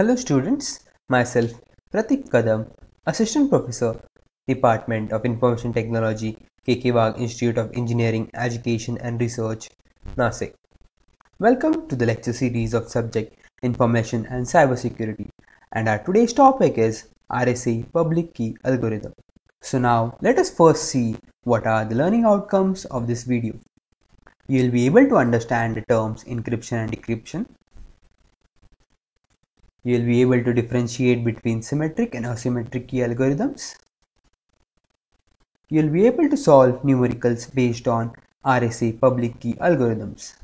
Hello students, myself Pratik Kadam, Assistant Professor, Department of Information Technology, KK Wagh Institute of Engineering, Education and Research, Nasik. Welcome to the lecture series of subject Information and Cybersecurity, and our today's topic is RSA Public Key Algorithm. So now let us first see what are the learning outcomes of this video. You will be able to understand the terms encryption and decryption. You will be able to differentiate between symmetric and asymmetric key algorithms. You will be able to solve numericals based on RSA public key algorithms.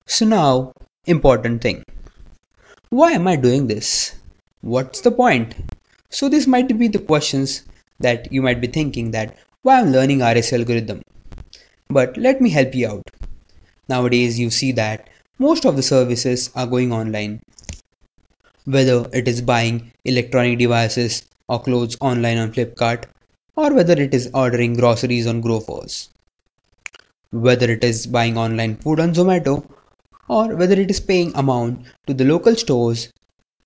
So now, important thing. Why am I doing this? What's the point? So this might be the questions that you might be thinking that why I'm learning RSA algorithm. But let me help you out. Nowadays you see that most of the services are going online. Whether it is buying electronic devices or clothes online on Flipkart, or whether it is ordering groceries on Grofers, whether it is buying online food on Zomato, or whether it is paying amount to the local stores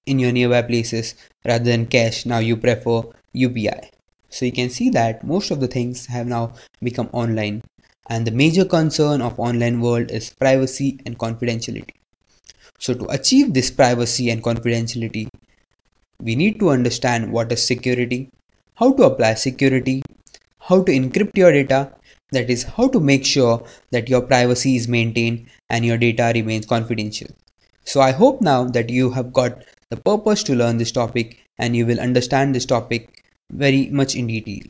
in your nearby places rather than cash, now you prefer UPI. So you can see that most of the things have now become online, and the major concern of online world is privacy and confidentiality. So to achieve this privacy and confidentiality, we need to understand what is security, how to apply security, how to encrypt your data, that is how to make sure that your privacy is maintained and your data remains confidential. So I hope now that you have got the purpose to learn this topic and you will understand this topic very much in detail.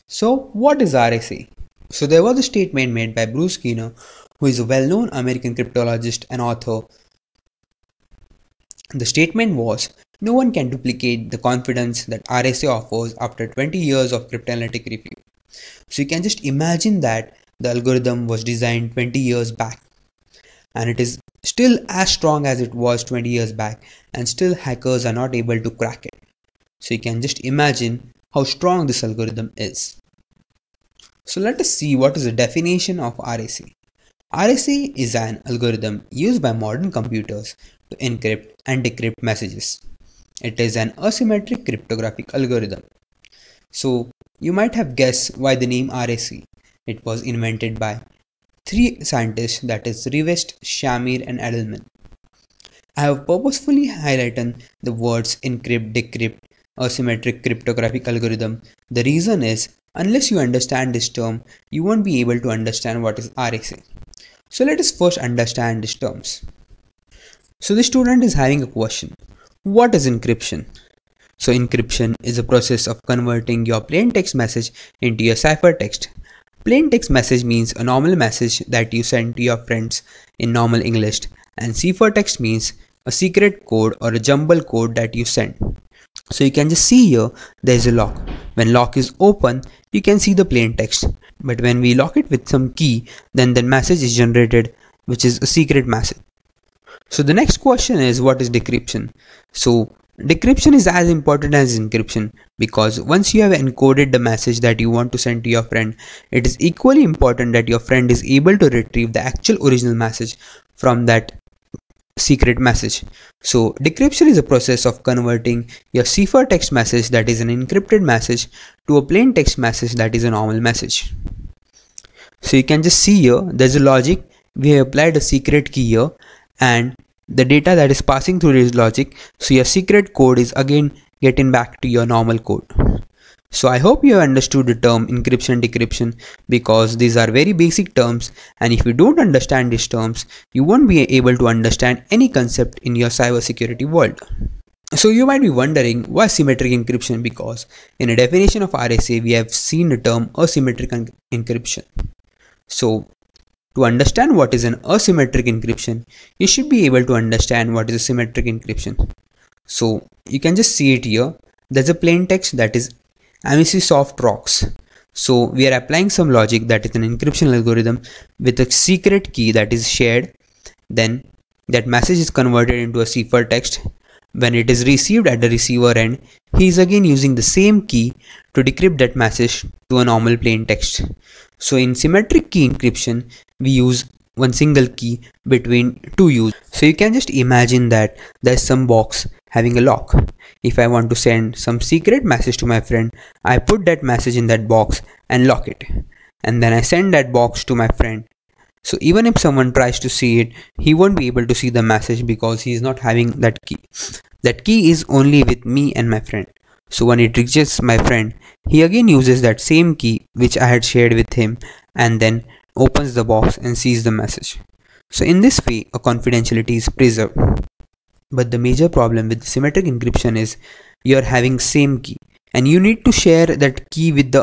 So what is RSA? So there was a statement made by Bruce Skinner, who is a well-known American cryptologist and author. The statement was, no one can duplicate the confidence that RSA offers after 20 years of cryptanalytic review. So you can just imagine that the algorithm was designed 20 years back and it is still as strong as it was 20 years back, and still hackers are not able to crack it. So you can just imagine how strong this algorithm is. So let us see what is the definition of RSA. RSA is an algorithm used by modern computers to encrypt and decrypt messages. It is an asymmetric cryptographic algorithm. So you might have guessed why the name RSA. It was invented by three scientists, that is Rivest, Shamir and Edelman. I have purposefully highlighted the words encrypt, decrypt, asymmetric cryptographic algorithm. The reason is, unless you understand this term, you won't be able to understand what is RSA. So let us first understand these terms. So the student is having a question. What is encryption? So encryption is a process of converting your plain text message into your ciphertext. Plain text message means a normal message that you send to your friends in normal English, and ciphertext means a secret code or a jumble code that you send. So you can just see here there is a lock. When lock is open, you can see the plain text. But when we lock it with some key, then the message is generated, which is a secret message. So the next question is, what is decryption? So decryption is as important as encryption, because once you have encoded the message that you want to send to your friend, it is equally important that your friend is able to retrieve the actual original message from that secret message. So decryption is a process of converting your ciphertext message, that is an encrypted message, to a plain text message, that is a normal message. So you can just see here there's a logic. We have applied a secret key here and the data that is passing through this logic, so your secret code is again getting back to your normal code. So I hope you have understood the term encryption and decryption, because these are very basic terms, and if you don't understand these terms, you won't be able to understand any concept in your cybersecurity world. So you might be wondering why symmetric encryption, because in a definition of RSA we have seen the term asymmetric encryption. So to understand what is an asymmetric encryption, you should be able to understand what is a symmetric encryption. So you can just see it here. There's a plain text, that is Amici-Soft rocks. So we are applying some logic, that is an encryption algorithm, with a secret key that is shared. Then that message is converted into a ciphertext. When it is received at the receiver end, he is again using the same key to decrypt that message to a normal plain text. So in symmetric key encryption, we use one single key between two users. So you can just imagine that there's some box having a lock. If I want to send some secret message to my friend, I put that message in that box and lock it. And then I send that box to my friend. So even if someone tries to see it, he won't be able to see the message because he is not having that key. That key is only with me and my friend. So when it reaches my friend, he again uses that same key which I had shared with him and then opens the box and sees the message. So in this way, a confidentiality is preserved. But the major problem with symmetric encryption is you're having same key and you need to share that key with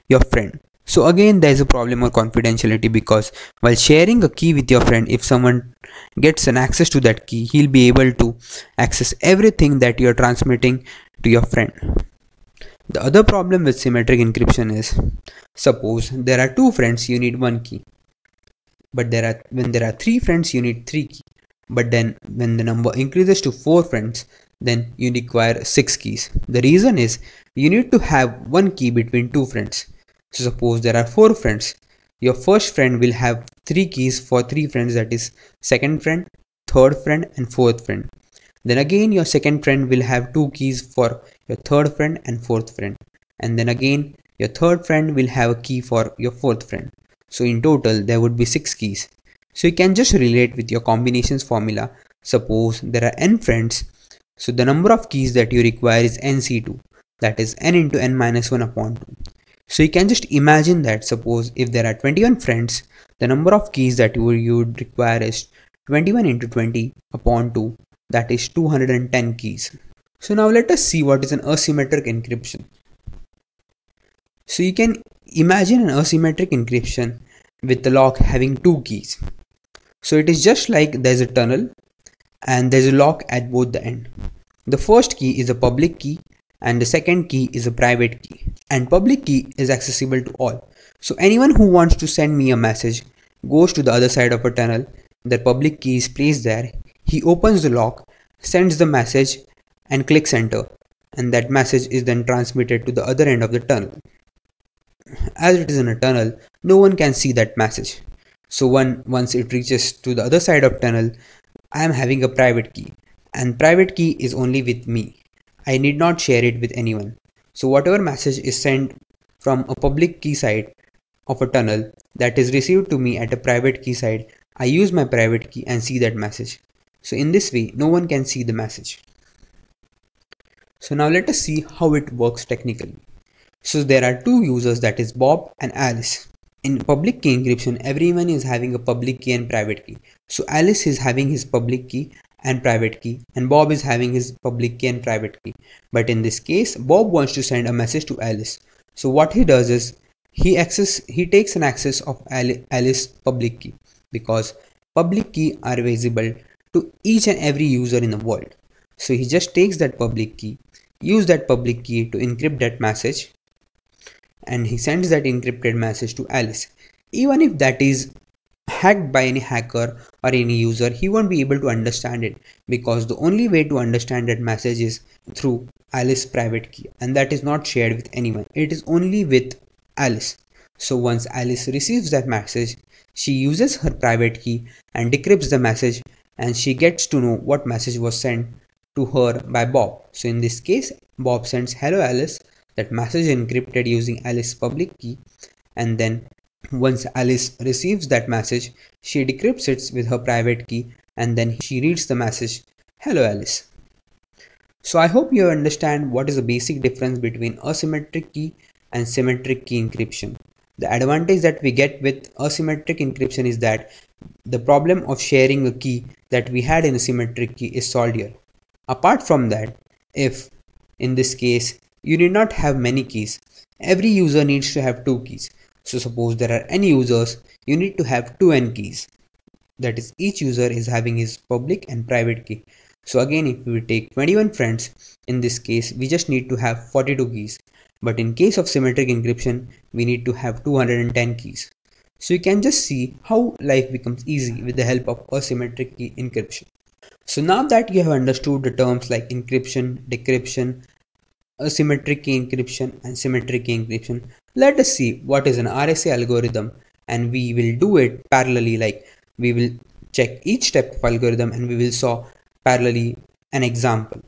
your friend. So again, there is a problem of confidentiality because while sharing a key with your friend, if someone gets an access to that key, he'll be able to access everything that you're transmitting to your friend. The other problem with symmetric encryption is, suppose there are two friends, you need one key. But when there are three friends, you need three keys. But then when the number increases to 4 friends, then you require 6 keys. The reason is you need to have one key between two friends. So suppose there are 4 friends. Your first friend will have 3 keys for 3 friends, that is second friend, third friend and fourth friend. Then again your second friend will have 2 keys for your third friend and fourth friend. And then again your third friend will have a key for your fourth friend. So in total there would be 6 keys. So you can just relate with your combinations formula. Suppose there are n friends. So the number of keys that you require is nc2. That is n into n minus 1 upon 2. So you can just imagine that suppose if there are 21 friends, the number of keys that you would require is 21 into 20 upon 2. That is 210 keys. So now let us see what is an asymmetric encryption. So you can imagine an asymmetric encryption with the lock having 2 keys. So it is just like there's a tunnel and there's a lock at both the end. The first key is a public key and the second key is a private key. And public key is accessible to all. So anyone who wants to send me a message goes to the other side of a tunnel. The public key is placed there. He opens the lock, sends the message and clicks enter. And that message is then transmitted to the other end of the tunnel. As it is in a tunnel, no one can see that message. So once it reaches to the other side of tunnel, I am having a private key and private key is only with me. I need not share it with anyone. So whatever message is sent from a public key side of a tunnel that is received to me at a private key side, I use my private key and see that message. So in this way, no one can see the message. So now let us see how it works technically. So there are two users, that is Bob and Alice. In public key encryption, everyone is having a public key and private key. So Alice is having his public key and private key and Bob is having his public key and private key. But in this case, Bob wants to send a message to Alice. So what he does is he takes an access of Alice's public key because public key are visible to each and every user in the world. So he just takes that public key, use that public key to encrypt that message, and he sends that encrypted message to Alice. Even if that is hacked by any hacker or any user, he won't be able to understand it because the only way to understand that message is through Alice's private key, and that is not shared with anyone. It is only with Alice. So once Alice receives that message, she uses her private key and decrypts the message and she gets to know what message was sent to her by Bob. So in this case, Bob sends hello Alice. That message is encrypted using Alice's public key, and then once Alice receives that message, she decrypts it with her private key and then she reads the message, hello Alice. So I hope you understand what is the basic difference between asymmetric key and symmetric key encryption. The advantage that we get with asymmetric encryption is that the problem of sharing a key that we had in a symmetric key is solved here. Apart from that, if in this case you need not have many keys, every user needs to have 2 keys. So suppose there are n users, you need to have 2n keys. That is, each user is having his public and private key. So again, if we take 21 friends, in this case we just need to have 42 keys. But in case of symmetric encryption, we need to have 210 keys. So you can just see how life becomes easy with the help of asymmetric key encryption. So now that you have understood the terms like encryption, decryption, asymmetric key encryption and symmetric key encryption, let us see what is an RSA algorithm, and we will do it parallelly, like We will check each step of algorithm and we will solve parallelly an example.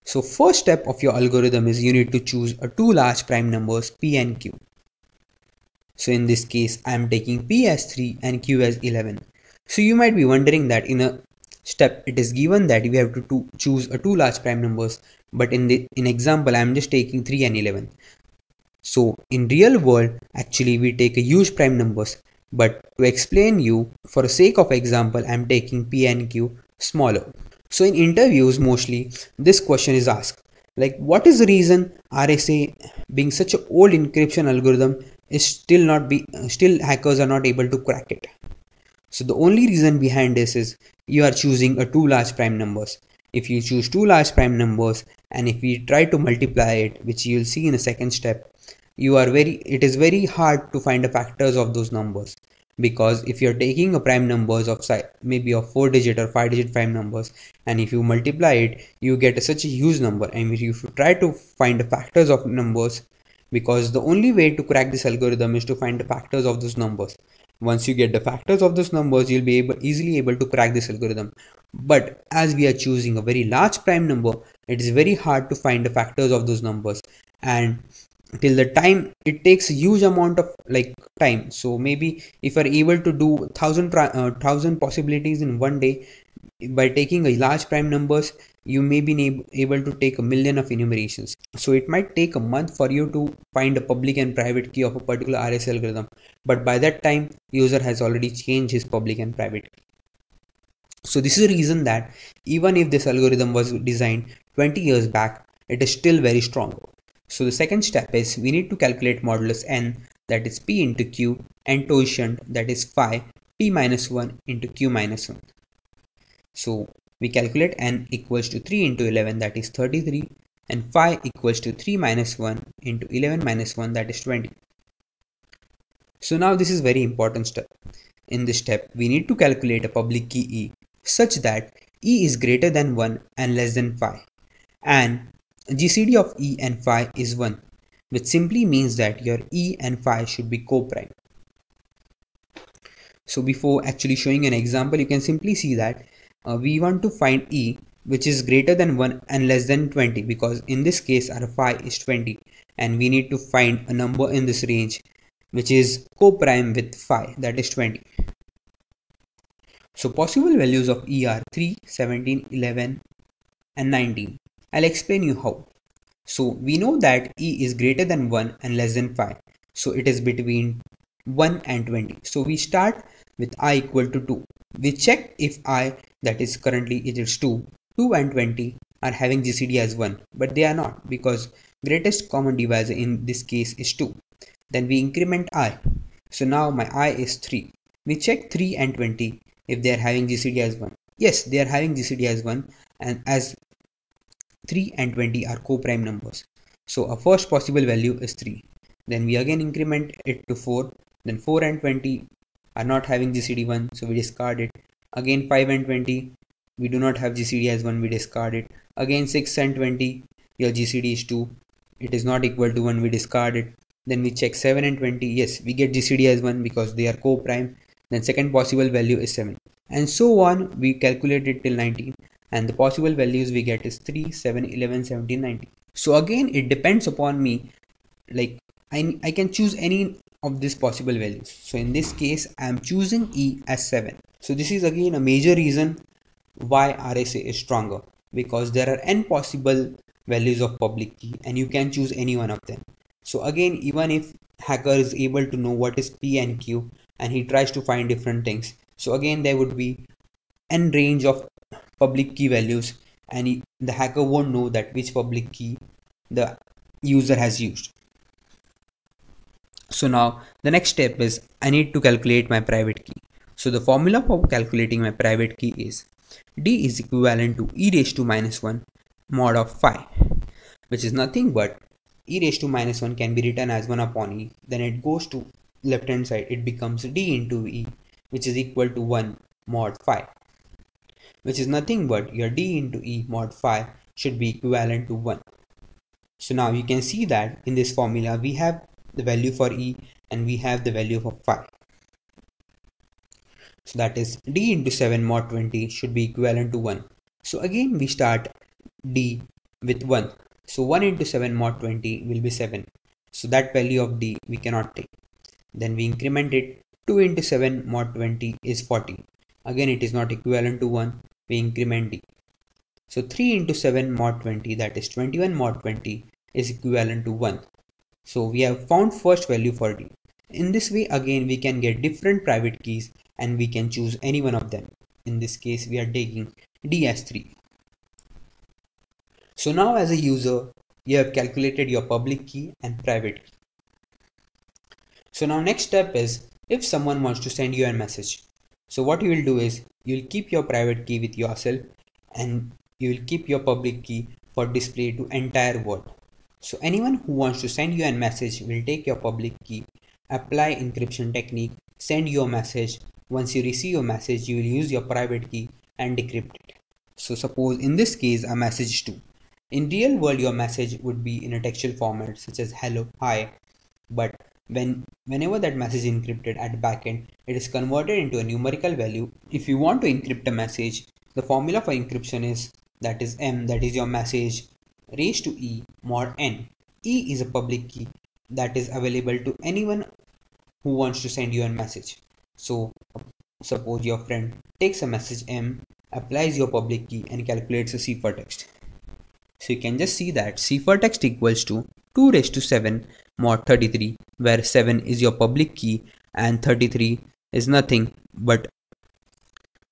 So first step of your algorithm is you need to choose a two large prime numbers p and q. So in this case I am taking p as 3 and q as 11. So you might be wondering that in a step it is given that we have to choose a two large prime numbers, but in example I am just taking 3 and 11. So in real world actually we take a huge prime numbers, but to explain you for the sake of example I am taking p and q smaller. So in interviews mostly this question is asked, like what is the reason RSA being such an old encryption algorithm is still hackers are not able to crack it. So the only reason behind this is you are choosing a two large prime numbers. If you choose two large prime numbers and if we try to multiply it, which you will see in the second step, it is very hard to find the factors of those numbers, because if you're taking a prime numbers of maybe of 4 digit or 5 digit prime numbers, and if you multiply it you get such a huge number, and if you try to find the factors of numbers, because the only way to crack this algorithm is to find the factors of those numbers. Once you get the factors of those numbers you'll be easily able to crack this algorithm, but as we are choosing a very large prime number it is very hard to find the factors of those numbers, and till the time it takes a huge amount of time. So maybe if you are able to do thousand possibilities in one day by taking a large prime numbers, you may be able to take a million of enumerations. So it might take a month for you to find a public and private key of a particular RSA algorithm, but by that time user has already changed his public and private key. So this is the reason that even if this algorithm was designed 20 years back, it is still very strong. So the second step is we need to calculate modulus n, that is p into q, and totient, that is phi p minus 1 into q minus 1. So we calculate n equals to 3 into 11, that is 33, and phi equals to 3 minus 1 into 11 minus 1, that is 20. So now this is very important step. In this step we need to calculate a public key e such that e is greater than 1 and less than phi, and GCD of e and phi is 1, which simply means that your e and phi should be co-prime. So before actually showing an example, you can simply see that we want to find e which is greater than 1 and less than 20, because in this case our phi is 20 and we need to find a number in this range which is co-prime with phi, that is 20. So possible values of e are 3, 17, 11 and 19. I'll explain you how. So we know that e is greater than 1 and less than 5. So it is between 1 and 20. So we start with I equal to 2. We check if I, that is currently it is 2, 2 and 20 are having GCD as 1, but they are not, because greatest common divisor in this case is 2. Then we increment I. So now my I is 3. We check 3 and 20 if they are having GCD as 1. Yes, they are having GCD as 1, and as 3 and 20 are co-prime numbers. So our first possible value is 3. Then we again increment it to 4. Then 4 and 20 are not having GCD 1, so we discard it. Again 5 and 20, we do not have GCD as 1, we discard it. Again 6 and 20, your GCD is 2. It is not equal to 1, we discard it. Then we check 7 and 20, yes, we get GCD as 1 because they are co-prime. Then second possible value is 7. And so on, we calculate it till 19. And the possible values we get is 3, 7, 11, 17, 19. So again it depends upon me, like I can choose any of these possible values. So in this case I am choosing e as 7. So this is again a major reason why RSA is stronger, because there are n possible values of public key and you can choose any one of them. So again, even if hacker is able to know what is p and q and he tries to find different things, so again there would be n range of public key values, and the hacker won't know that which public key the user has used. So now the next step is I need to calculate my private key. So the formula for calculating my private key is d is equivalent to e raised to minus 1 mod of phi, which is nothing but e raised to minus 1 can be written as 1 upon e. Then it goes to left hand side, it becomes d into e, which is equal to 1 mod phi, which is nothing but your d into e mod phi should be equivalent to 1. So now you can see that in this formula we have the value for e and we have the value for phi. So that is d into 7 mod 20 should be equivalent to 1. So again we start d with 1. So 1 into 7 mod 20 will be 7. So that value of d we cannot take. Then we increment it. 2 into 7 mod 20 is 40. Again it is not equivalent to 1. We increment d. So 3 into 7 mod 20, that is 21 mod 20, is equivalent to 1. So we have found first value for d. In this way again we can get different private keys and we can choose any one of them. In this case we are taking d as 3. So now as a user you have calculated your public key and private key. So now next step is if someone wants to send you a message. So what you will do is you will keep your private key with yourself and you will keep your public key for display to entire world. So anyone who wants to send you a message will take your public key, apply encryption technique, send your message. Once you receive your message, you will use your private key and decrypt it. So suppose in this case a message 2. In real world your message would be in a textual format such as hello, hi, but whenever that message is encrypted at backend, it is converted into a numerical value. If you want to encrypt a message, the formula for encryption is that is m, that is your message raised to e mod n. E is a public key that is available to anyone who wants to send you a message. So suppose your friend takes a message m, applies your public key and calculates a ciphertext. So you can just see that ciphertext equals to 2 raised to 7 mod 33, where 7 is your public key and 33 is nothing but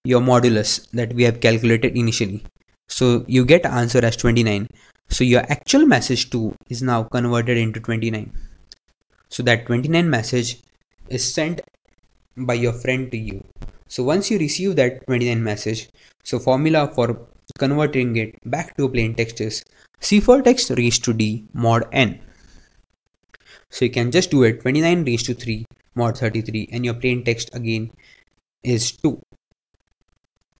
your modulus that we have calculated initially. So you get answer as 29. So your actual message 2 is now converted into 29. So that 29 message is sent by your friend to you. So once you receive that 29 message, so formula for converting it back to plain text is ciphertext raised to d mod n. So you can just do it 29 raised to 3 mod 33 and your plain text again is 2.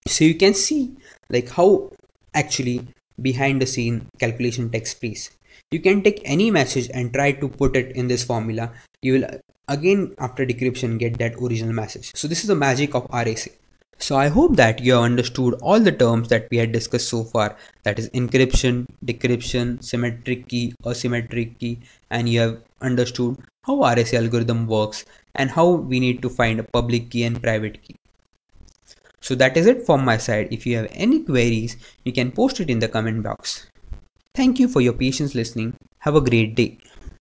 So you can see like how actually behind the scene calculation takes place. You can take any message and try to put it in this formula. You will again after decryption get that original message. So this is the magic of RSA. So I hope that you have understood all the terms that we had discussed so far, that is encryption, decryption, symmetric key, asymmetric key, and you have understood how RSA algorithm works and how we need to find a public key and private key. So that is it from my side. If you have any queries, you can post it in the comment box. Thank you for your patience listening. Have a great day.